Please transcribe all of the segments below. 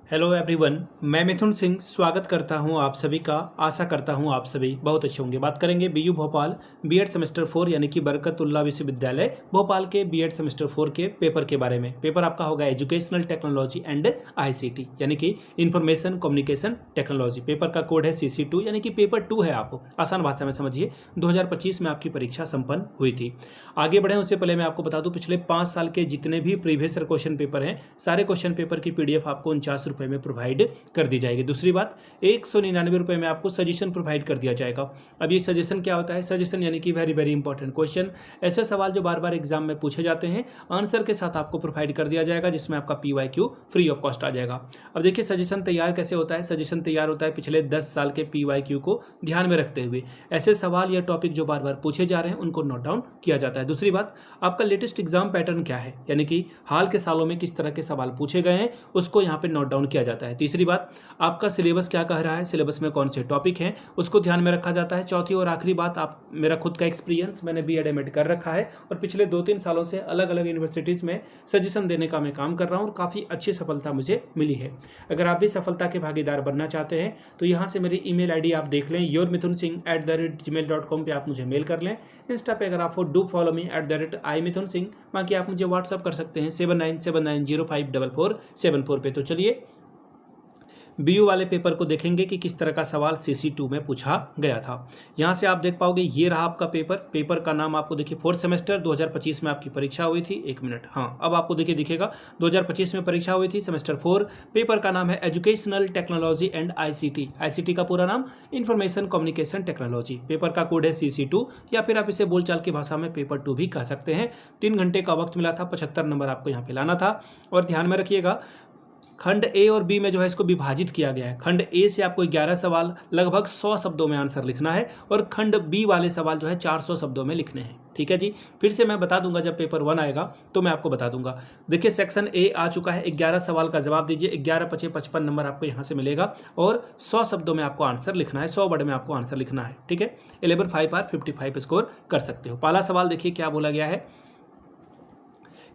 Hello everyone, मैं मिथुन सिंह स्वागत करता हूं आप सभी का। आशा करता हूं आप सभी बहुत अच्छे होंगे। बात करेंगे बीयू भोपाल बीएड सेमेस्टर 4 यानी कि बरकतुल्लाह विश्वविद्यालय भोपाल के बीएड सेमेस्टर 4 के पेपर के बारे में। पेपर आपका होगा एजुकेशनल टेक्नोलॉजी एंड आईसीटी यानी कि इंफॉर्मेशन कम्युनिकेशन टेक्नोलॉजी। पेपर का कोड है CC2 यानी कि पेपर 2 है। आप आसान भाषा में समझिए, 2025 में आपकी परीक्षा संपन्न हुई थी। आगे बढ़े उससे पहले मैं आपको बता दूं, पिछले 5 साल के जितने भी प्रीवियस क्वेश्चन पेपर हैं, सारे क्वेश्चन पेपर की PDF आपको 49 रुपये में प्रोवाइड कर दी जाएगी। दूसरी बात, 199 रुपये में आपको सजेशन प्रोवाइड कर दिया जाएगा। अब ये सजेशन क्या होता है? सजेशन यानी कि वेरी वेरी इंपॉर्टेंट क्वेश्चन, ऐसे सवाल जो बार बार एग्जाम में पूछे जाते हैं, आंसर के साथ आपको प्रोवाइड कर दिया जाएगा, जिसमें आपका PYQ फ्री ऑफ कॉस्ट आ जाएगा। अब देखिए सजेशन तैयार कैसे होता है। सजेशन तैयार होता है पिछले 10 साल के PYQ को ध्यान में रखते हुए। ऐसे सवाल या टॉपिक जो बार बार पूछे जा रहे हैं उनको नोट डाउन किया जाता है। दूसरी बात, आपका लेटेस्ट एग्जाम पैटर्न क्या है, यानी कि हाल के सालों में किस तरह के सवाल पूछे गए हैं, उसको यहाँ पे नोट डाउन किया जाता है। तीसरी बात, आपका सिलेबस क्या कह रहा है, सिलेबस में कौन से टॉपिक हैं, उसको ध्यान में रखा जाता है। चौथी और आखिरी बात, आप मेरा खुद का एक्सपीरियंस, मैंने BEd MAd कर रखा है और पिछले 2-3 सालों से अलग अलग यूनिवर्सिटीज़ में सजेशन देने का मैं काम कर रहा हूँ और काफ़ी अच्छी सफलता मुझे मिली है। अगर आप भी सफलता के भागीदार बनना चाहते हैं तो यहाँ से मेरी email ID आप देख लें, yourmithunsingh@gmail.com पे आप मुझे मेल कर लें। इंस्टा पे अगर आप डू फॉलो मी @imithunsingh, बाकी आप मुझे व्हाट्सअप कर सकते हैं 7979054474 पे। तो चलिए BU वाले पेपर को देखेंगे कि किस तरह का सवाल CC2 में पूछा गया था। यहाँ से आप देख पाओगे, ये रहा आपका पेपर। पेपर का नाम आपको देखिए, 4th सेमेस्टर 2025 में आपकी परीक्षा हुई थी। एक मिनट, हाँ अब आपको देखिए दिखेगा 2025 में परीक्षा हुई थी, सेमेस्टर 4। पेपर का नाम है educational technology and ICT। ICT का पूरा नाम इंफॉर्मेशन कम्युनिकेशन टेक्नोलॉजी। पेपर का कोड है CC2 या फिर आप इसे बोलचाल की भाषा में पेपर 2 भी कह सकते हैं। 3 घंटे का वक्त मिला था, 75 नंबर आपको यहाँ पे लाना था। और ध्यान में रखिएगा, खंड A और B में जो है इसको विभाजित किया गया है। खंड A से आपको 11 सवाल लगभग 100 शब्दों में आंसर लिखना है और खंड B वाले सवाल जो है 400 शब्दों में लिखने हैं। ठीक है जी, फिर से मैं बता दूंगा, जब पेपर 1 आएगा तो मैं आपको बता दूंगा। देखिए सेक्शन A आ चुका है, 11 सवाल का जवाब दीजिए। 11 × 55 नंबर आपको यहाँ से मिलेगा और 100 शब्दों में आपको आंसर लिखना है, 100 वर्ड में आपको आंसर लिखना है। ठीक है, 11/5 आर 55 स्कोर कर सकते हो। पहला सवाल देखिए क्या बोला गया है,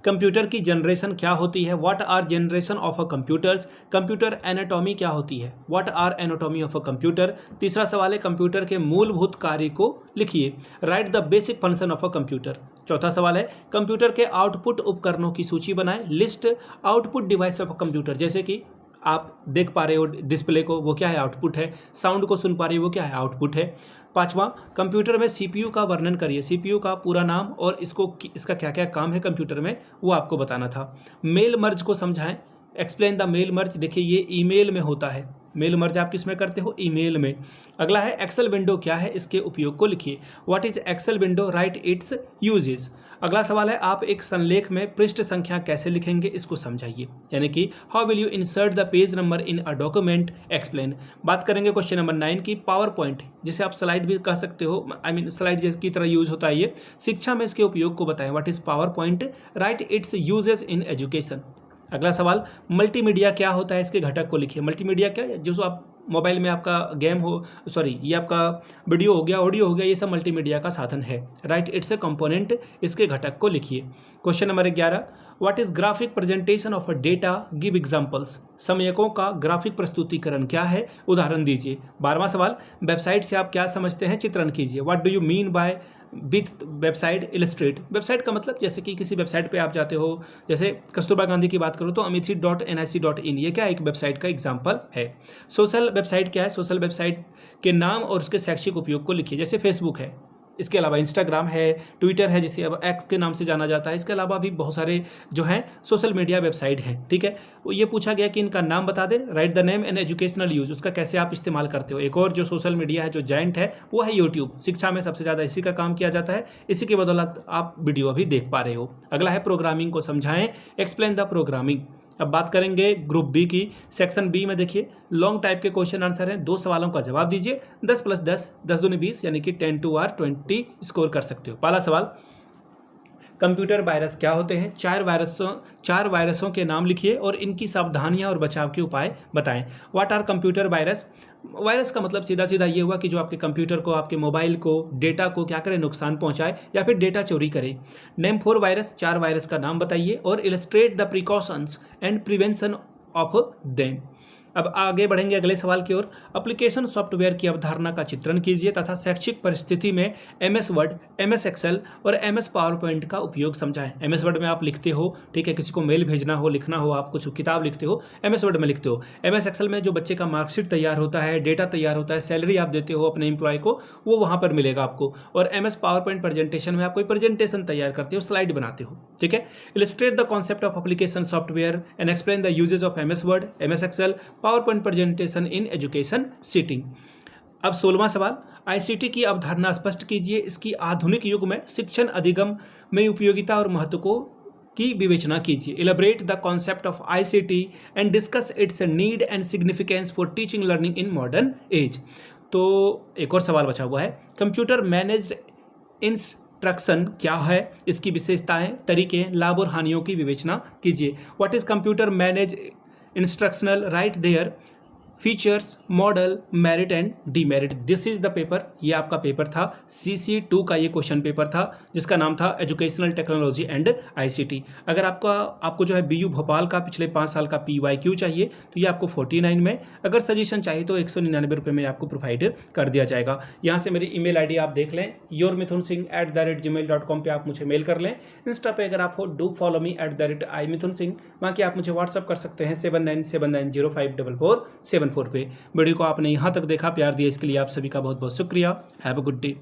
कंप्यूटर की जनरेशन क्या होती है? What are generation of a computers? Computer anatomy क्या होती है? What are anatomy of a computer? तीसरा सवाल है, कंप्यूटर के मूलभूत कार्य को लिखिए। Write the basic function of a computer. चौथा सवाल है, कंप्यूटर के आउटपुट उपकरणों की सूची बनाएं। List output device of a computer. जैसे कि आप देख पा रहे हो डिस्प्ले को, वो क्या है? आउटपुट है। साउंड को सुन पा रहे हो, वो क्या है? आउटपुट है। पांचवा, कंप्यूटर में CPU का वर्णन करिए। CPU का पूरा नाम और इसका क्या क्या काम है कंप्यूटर में, वो आपको बताना था। मेल मर्ज को समझाएं। Explain the mail merge. देखिए ये ईमेल में होता है। मेल मर्ज आप किस में करते हो? ईमेल में। अगला है, एक्सेल विंडो क्या है? इसके उपयोग को लिखिए। What is Excel window? Write it's uses. अगला सवाल है, आप एक संलेख में पृष्ठ संख्या कैसे लिखेंगे? इसको समझाइए। यानी कि how will you insert the page number in a document? Explain. बात करेंगे क्वेश्चन नंबर 9 की, पावर पॉइंट, जिसे आप स्लाइड भी कह सकते हो, स्लाइड की तरह यूज होता है ये। शिक्षा में इसके उपयोग को बताएं। What is power point? Right it's uses in education. अगला सवाल, मल्टीमीडिया क्या होता है? इसके घटक को लिखिए। मल्टीमीडिया क्या है? जो आप मोबाइल में आपका गेम हो, सॉरी ये आपका वीडियो हो गया, ऑडियो हो गया, ये सब मल्टीमीडिया का साधन है। Write its a component. इसके घटक को लिखिए। Question number 11, what is graphic presentation of a data? Give examples. समयकों का ग्राफिक प्रस्तुतिकरण क्या है? उदाहरण दीजिए। 12वां सवाल, वेबसाइट से आप क्या समझते हैं? चित्रण कीजिए। What do you mean by with website? Illustrate. Website का मतलब, जैसे कि किसी वेबसाइट पे आप जाते हो, जैसे कस्तूरबा गांधी की बात करो तो amithi.nic.in, ये क्या, एक वेबसाइट का एग्जाम्पल है। सोशल वेबसाइट क्या है? सोशल वेबसाइट के नाम और उसके शैक्षिक उपयोग को लिखिए। जैसे फेसबुक है, इसके अलावा इंस्टाग्राम है, ट्विटर है जिसे अब एक्स के नाम से जाना जाता है। इसके अलावा भी बहुत सारे जो हैं सोशल मीडिया वेबसाइट हैं। ठीक है, वो ये पूछा गया कि इनका नाम बता दें। Right the name and educational use, उसका कैसे आप इस्तेमाल करते हो। एक और जो सोशल मीडिया है जो जाइंट है वो है यूट्यूब। शिक्षा में सबसे ज़्यादा इसी का काम किया जाता है, इसी की बदौलत आप वीडियो अभी देख पा रहे हो। अगला है, प्रोग्रामिंग को समझाएं। Explain the programming. अब बात करेंगे ग्रुप बी की। सेक्शन बी में देखिए लॉन्ग टाइप के क्वेश्चन आंसर हैं, 2 सवालों का जवाब दीजिए। 10 + 10, 10 दूनी 20, यानी कि 10 2 आर 20 स्कोर कर सकते हो। पहला सवाल, कंप्यूटर वायरस क्या होते हैं? 4 वायरसों के नाम लिखिए और इनकी सावधानियां और बचाव के उपाय बताएं। What are computer virus? Virus का मतलब सीधा सीधा ये हुआ कि जो आपके कंप्यूटर को, आपके मोबाइल को, डेटा को क्या करे? नुकसान पहुंचाए या फिर डेटा चोरी करे। नेम 4 वायरस, 4 वायरस का नाम बताइए और illustrate the precautions and prevention of them. अब आगे बढ़ेंगे अगले सवाल की ओर। एप्लीकेशन सॉफ्टवेयर की अवधारणा का चित्रण कीजिए तथा शैक्षिक परिस्थिति में एमएस वर्ड, एमएस एक्सेल और एमएस पावर पॉइंट का उपयोग समझाएं। एमएस वर्ड में आप लिखते हो, ठीक है, किसी को मेल भेजना हो, लिखना हो, आप कुछ किताब लिखते हो, एमएस वर्ड में लिखते हो। एमएस एक्सेल में जो बच्चे का मार्कशीट तैयार होता है, डेटा तैयार होता है, सैलरी आप देते हो अपने एम्प्लॉय को, वो वहाँ पर मिलेगा आपको। और एमएस पावर पॉइंट प्रेजेंटेशन में आप कोई प्रेजेंटेशन तैयार करते हो, स्लाइड बनाते हो, ठीक है। Illustrate the concept of application software and explain the uses of MS Word, MS Excel, PowerPoint presentation in education setting. अब 16वां सवाल, आईसीटी की अवधारणा स्पष्ट कीजिए। इसकी आधुनिक युग में शिक्षण अधिगम में उपयोगिता और महत्व को की विवेचना कीजिए। Elaborate the concept of ICT and discuss it's need and significance for teaching learning in modern age. तो एक और सवाल बचा हुआ है, कंप्यूटर मैनेज्ड इंस्ट्रक्शन क्या है, इसकी विशेषताएं, तरीके, लाभ और हानियों की विवेचना कीजिए। What is computer manage instructional, write their features, model, merit and demerit. This is the paper, ये आपका पेपर था CC2 का, ये क्वेश्चन पेपर था जिसका नाम था एजुकेशनल टेक्नोलॉजी एंड आईसीटी। अगर आपको जो है BU भोपाल का पिछले 5 साल का PYQ चाहिए तो ये आपको 49 में, अगर सजेशन चाहिए तो 199 रुपये में आपको प्रोवाइड कर दिया जाएगा। यहाँ से मेरी email ID आप देख लें, yourmithunsingh@gmail.com पे आप मुझे मेल कर लें। इंस्टा पे अगर आप हो, डू फॉलो मी @imithunsingh, बाकी आप मुझे व्हाट्सअप कर सकते हैं 7979054474 पे। वीडियो को आपने यहाँ तक देखा, प्यार दिया, इसके लिए आप सभी का बहुत बहुत शुक्रिया। Have a good day.